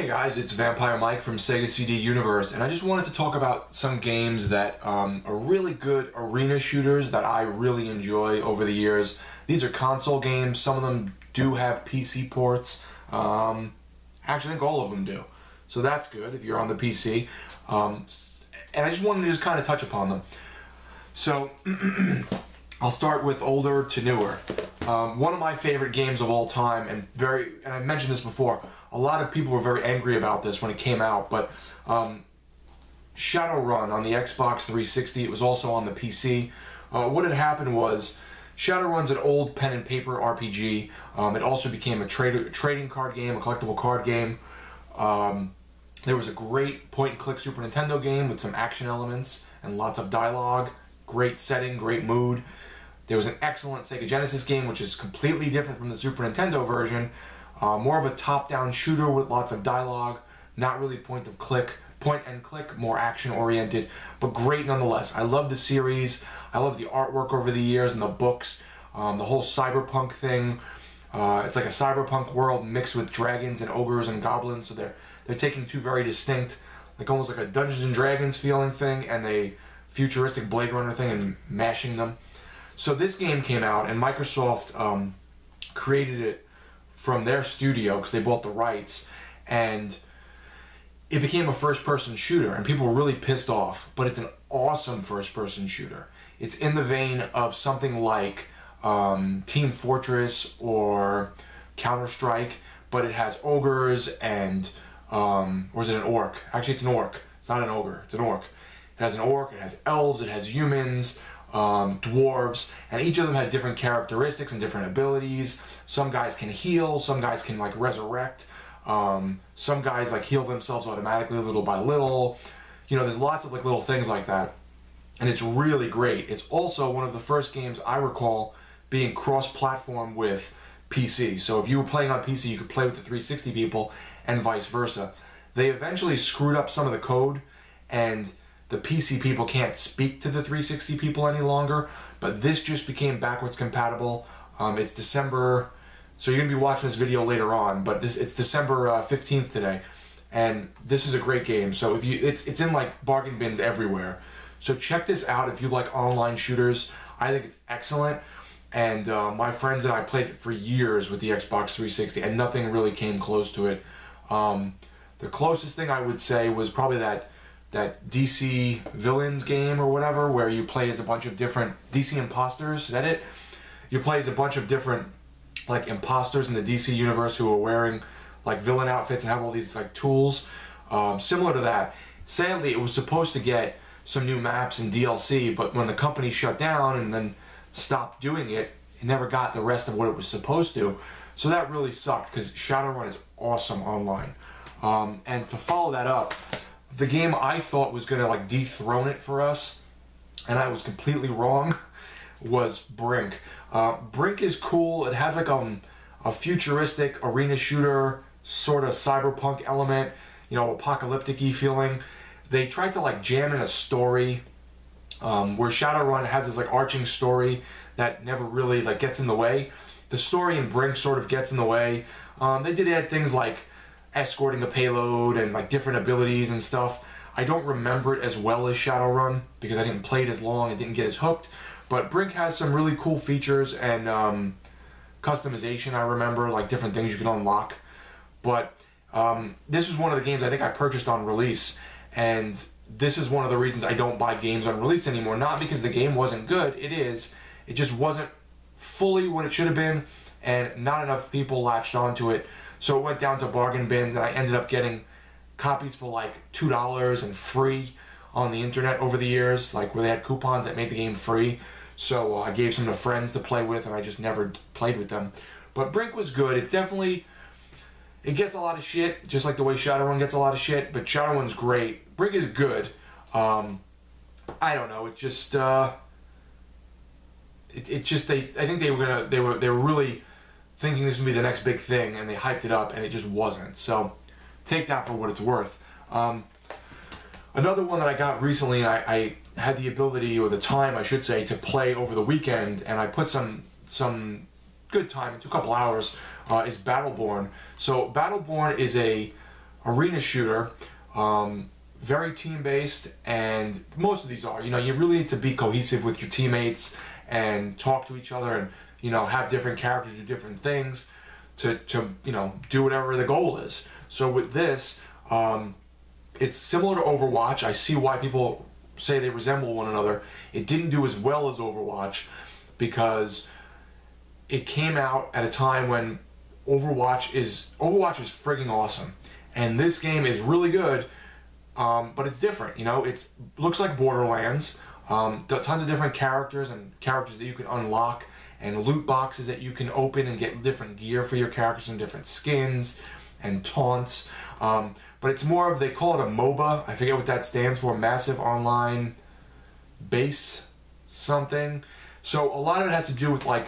Hey guys, it's Vampire Mike from Sega CD Universe, and I just wanted to talk about some games that are really good arena shooters that I really enjoy over the years. These are console games. Some of them do have PC ports. Actually, I think all of them do. So that's good if you're on the PC. And I just wanted to just kind of touch upon them. So I'll start with older to newer. One of my favorite games of all time, and I mentioned this before, a lot of people were very angry about this when it came out, but Shadowrun on the Xbox 360, it was also on the PC. What had happened was, Shadowrun's an old pen and paper RPG. It also became a trading card game, a collectible card game. There was a great point-and-click Super Nintendo game with some action elements and lots of dialogue, great setting, great mood. There was an excellent Sega Genesis game, which is completely different from the Super Nintendo version. More of a top-down shooter with lots of dialogue, not really point and click, more action-oriented, but great nonetheless. I love the series. I love the artwork over the years and the books, the whole cyberpunk thing. It's like a cyberpunk world mixed with dragons and ogres and goblins, so they're taking two very distinct, like almost like a Dungeons and Dragons feeling thing and a futuristic Blade Runner thing and mashing them. So this game came out, and Microsoft created it from their studio because they bought the rights, and it became a first-person shooter, and people were really pissed off, but it's an awesome first-person shooter. It's in the vein of something like Team Fortress or Counter-Strike, but it has ogres and, or is it an orc? Actually, it's an orc. It's not an ogre, it's an orc. It has an orc, it has elves, it has humans, dwarves, and each of them has different characteristics and different abilities. Some guys can heal, some guys can like resurrect, some guys like heal themselves automatically little by little. You know, there's lots of like little things like that, and it's really great. It's also one of the first games I recall being cross-platform with PC. So if you were playing on PC, you could play with the 360 people and vice versa. They eventually screwed up some of the code, and the PC people can't speak to the 360 people any longer, but this just became backwards compatible. It's December, so you're going to be watching this video later on, but it's December 15th today, and this is a great game. So if it's in like bargain bins everywhere. So check this out if you like online shooters. I think it's excellent, and my friends and I played it for years with the Xbox 360, and nothing really came close to it. The closest thing I would say was probably that DC Villains game or whatever, where you play as a bunch of different DC imposters. Is that it? You play as a bunch of different like imposters in the DC universe who are wearing like villain outfits and have all these like tools. Similar to that. Sadly, it was supposed to get some new maps and DLC, but when the company shut down and then stopped doing it, it never got the rest of what it was supposed to. So that really sucked, because Shadowrun is awesome online. And to follow that up, the game I thought was going to like dethrone it for us, and I was completely wrong, was Brink. Brink is cool. It has like a futuristic arena shooter, sort of cyberpunk element, you know, apocalyptic-y feeling. They tried to like jam in a story where Shadowrun has this like arching story that never really like gets in the way. The story in Brink sort of gets in the way. They did add things like escorting a payload and like different abilities and stuff. I don't remember it as well as Shadowrun because I didn't play it as long and didn't get as hooked, but Brink has some really cool features and customization. I remember like different things you can unlock, but this was one of the games I think I purchased on release, and this is one of the reasons I don't buy games on release anymore. Not because the game wasn't good, it just wasn't fully what it should have been, and not enough people latched onto it. So it went down to bargain bins, and I ended up getting copies for like $2 and free on the internet over the years, like where they had coupons that made the game free. So I gave some to friends to play with, and I just never played with them. But Brink was good. It gets a lot of shit, just like the way Shadowrun gets a lot of shit, but Shadowrun's great. Brink is good. I don't know. It just I think they were really thinking this would be the next big thing, and they hyped it up, and it just wasn't. So take that for what it's worth. Another one that I got recently, I had the ability, or the time I should say, to play over the weekend, and I put some good time, it took a couple hours, is Battleborn. So Battleborn is a arena shooter, very team-based, and most of these are. You know, you really need to be cohesive with your teammates and talk to each other, and you know, have different characters do different things to you know, do whatever the goal is. So with this, it's similar to Overwatch. I see why people say they resemble one another. It didn't do as well as Overwatch because it came out at a time when Overwatch is frigging awesome, and this game is really good, but it's different. You know, it looks like Borderlands. Tons of different characters and characters that you can unlock, and loot boxes that you can open and get different gear for your characters and different skins and taunts. But it's more of, they call it a MOBA. I forget what that stands for. Massive Online Base something. So a lot of it has to do with, like,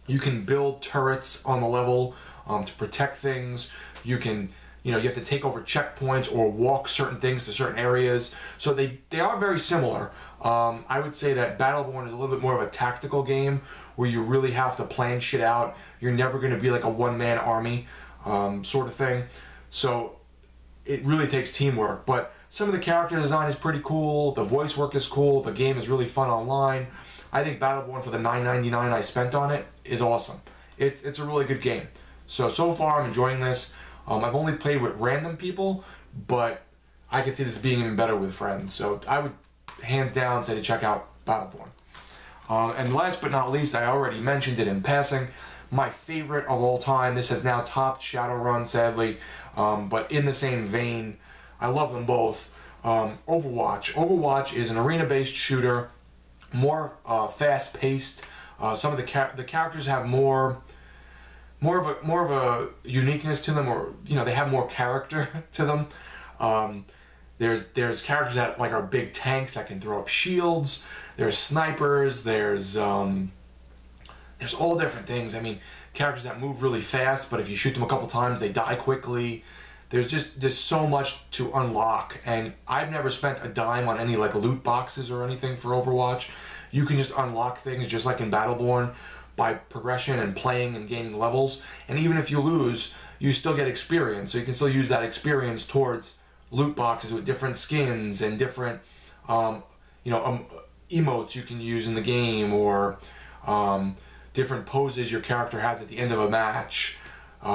you can build turrets on the level to protect things. You can, you know, you have to take over checkpoints or walk certain things to certain areas. So they are very similar. I would say that Battleborn is a little bit more of a tactical game where you really have to plan shit out. You're never going to be like a one-man army sort of thing. So it really takes teamwork. But some of the character design is pretty cool. The voice work is cool. The game is really fun online. I think Battleborn, for the $9.99 I spent on it, is awesome. It's a really good game. So far I'm enjoying this. I've only played with random people, but I could see this being even better with friends. So I would hands down say to check out Battleborn. And last but not least, I already mentioned it in passing, my favorite of all time. This has now topped Shadowrun, sadly, but in the same vein, I love them both. Overwatch. Overwatch is an arena-based shooter, more fast-paced. Some of the characters have more of a uniqueness to them, or you know, they have more character to them. There's characters that like are big tanks that can throw up shields. There's snipers. There's all different things. I mean, characters that move really fast, but if you shoot them a couple times, they die quickly. There's so much to unlock, and I've never spent a dime on any like loot boxes or anything for Overwatch. You can just unlock things just like in Battleborn by progression and playing and gaining levels. And even if you lose, you still get experience. So you can still use that experience towards loot boxes with different skins and different, you know, emotes you can use in the game, or different poses your character has at the end of a match.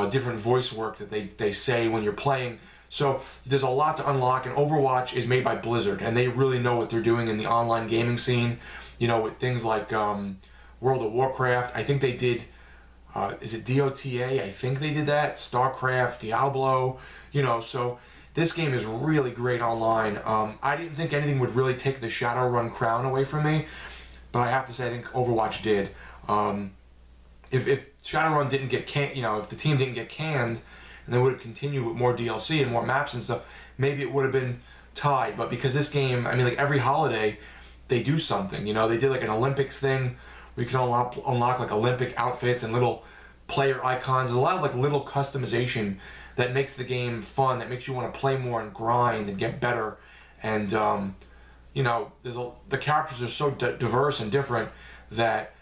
Different voice work that they say when you're playing. So there's a lot to unlock, and Overwatch is made by Blizzard, and they really know what they're doing in the online gaming scene. You know, with things like World of Warcraft. I think they did, is it DOTA? I think they did that. StarCraft, Diablo, you know, so this game is really great online. I didn't think anything would really take the Shadowrun crown away from me, but I have to say I think Overwatch did. If Shadowrun didn't get you know, if the team didn't get canned, and they would have continued with more DLC and more maps and stuff, maybe it would have been tied. But because this game, I mean, like every holiday, they do something. You know, they did like an Olympics thing where you can unlock like Olympic outfits and little player icons. There's a lot of like little customization that makes the game fun, that makes you want to play more and grind and get better. And you know, the characters are so diverse and different that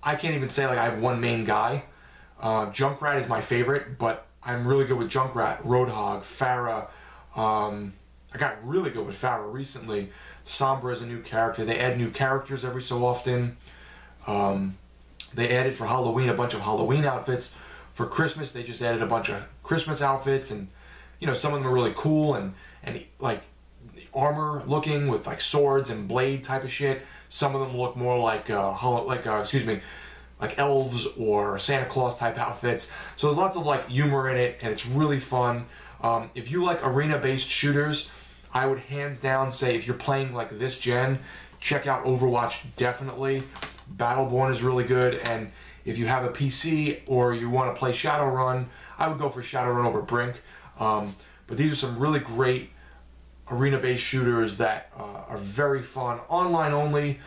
I can't even say like I have one main guy. Junkrat is my favorite, but I'm really good with Junkrat, Roadhog, Pharah. I got really good with Pharah recently. Sombra is a new character. They add new characters every so often. They added for Halloween a bunch of Halloween outfits. For Christmas, they just added a bunch of Christmas outfits, and you know, some of them are really cool and like armor looking with like swords and blade type of shit. Some of them look more like like elves or Santa Claus type outfits. So there's lots of like humor in it, and it's really fun. If you like arena-based shooters, I would hands down say if you're playing like this gen, check out Overwatch definitely. Battleborn is really good, and if you have a PC or you want to play Shadowrun, I would go for Shadowrun over Brink. But these are some really great arena-based shooters that are very fun. Online only.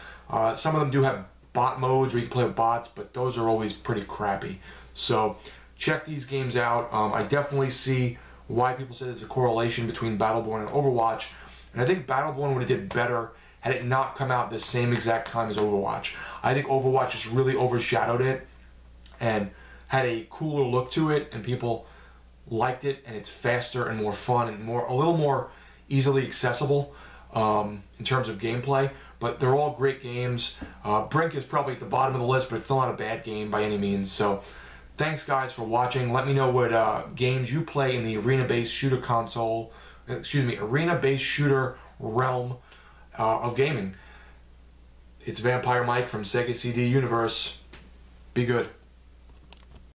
Some of them do have bot modes where you can play with bots, but those are always pretty crappy. So check these games out. I definitely see why people say there's a correlation between Battleborn and Overwatch, and I think Battleborn would have did better had it not come out the same exact time as Overwatch. I think Overwatch just really overshadowed it and had a cooler look to it, and people liked it, and it's faster and more fun and a little more easily accessible in terms of gameplay. But they're all great games. Brink is probably at the bottom of the list, but it's still not a bad game by any means. So thanks guys for watching. Let me know what games you play in the arena-based shooter arena-based shooter realm of gaming. It's Vampire Mike from Sega CD Universe. Be good.